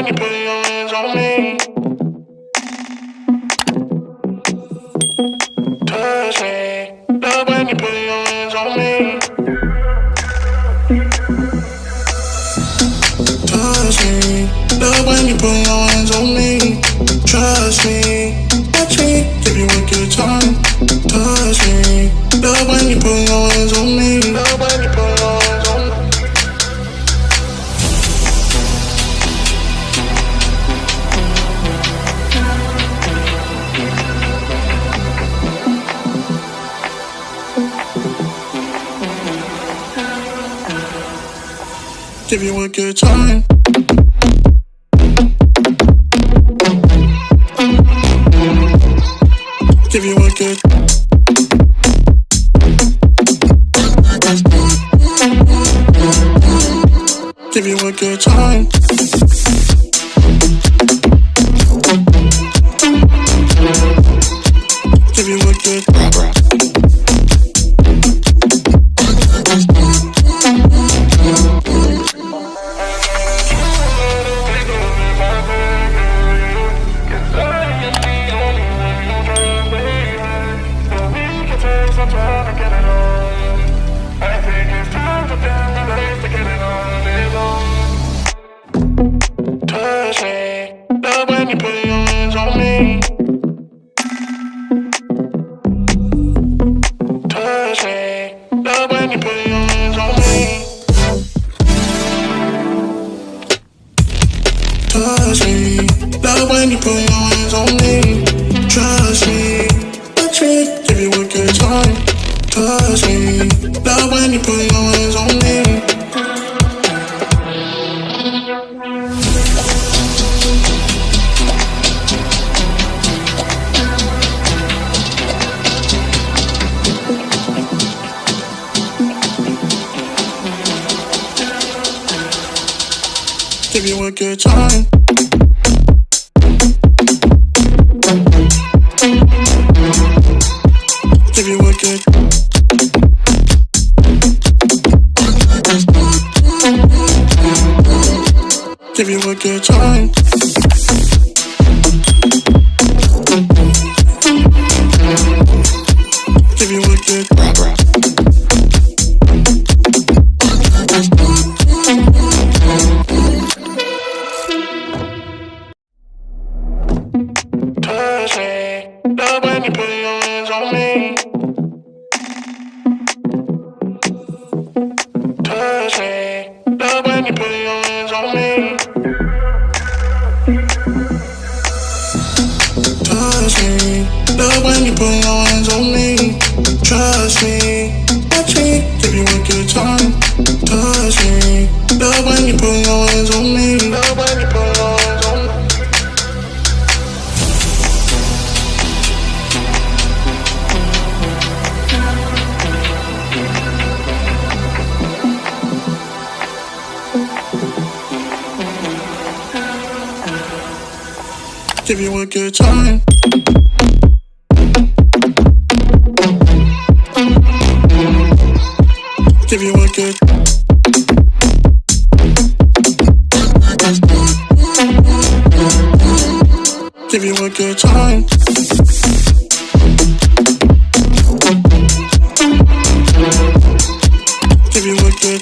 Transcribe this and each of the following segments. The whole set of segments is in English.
you put your hands on me. Touch me. Love when you put your hands on me. Touch me. Love when you put your hands on me. Trust me. Touch me. Give you a good time. Touch me. Love when you put your hands on me. Love when you put your hands on me. Give you a good time. Give you a good. Give you a good time. Give you a good. Touch me, love when you put your hands on me. Touch me, love when you put your hands on me. Touch me, love when you put your hands on me. Trust me, touch me, give you a good time. Touch me, love when you put your hands on me. Give you a good time. Give you a good. Give you a good time. Give you a good. Touch me, love when you put your hands on me. Touch me, love when you put your hands on me. Touch me, love when you put your hands on me. Trust me, touch me, give you a good time. Touch me, love when you put your hands on me. Love when you put your hands on me. Give you a good time. Give you a good. Give you a good time. Give you a good.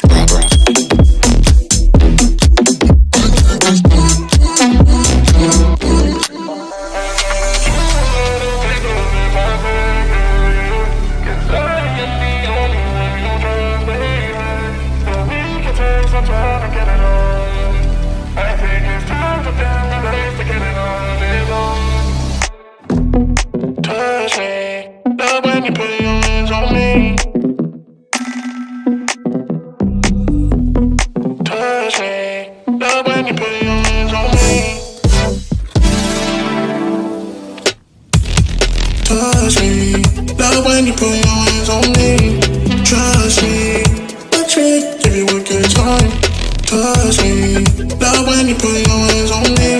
Touch me, love when you put your hands on me. Touch me, love when you put your hands on me. Touch me, love when you put your hands on me. Trust me, touch me, give you a good time. Touch me, love when you put your hands on me.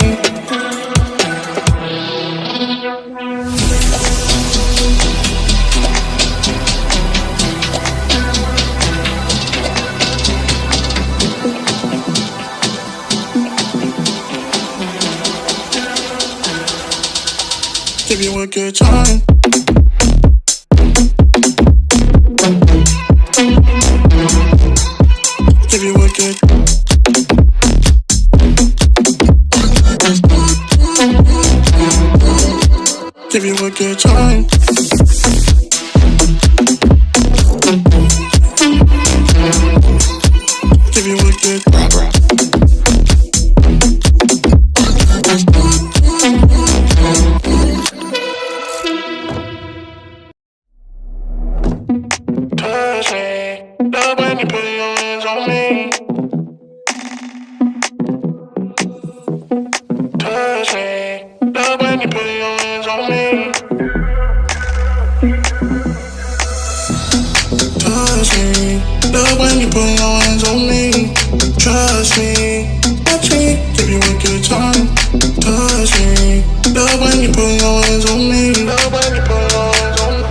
you a good time. Give you a good. Give you a good time. Give you a good. Touch me, love when you put your hands on me. Touch me, love when you put your hands on me. Touch me, love when you put your hands on me. Trust me, watch me, give you a good time. Touch me, love when you put your hands on me. Love when you put your hands on me.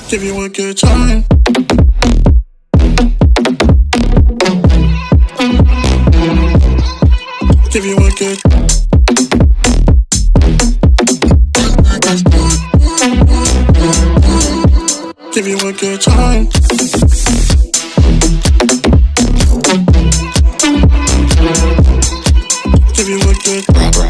Give you a good time. Give you a good. Give you a good time. Give you a good.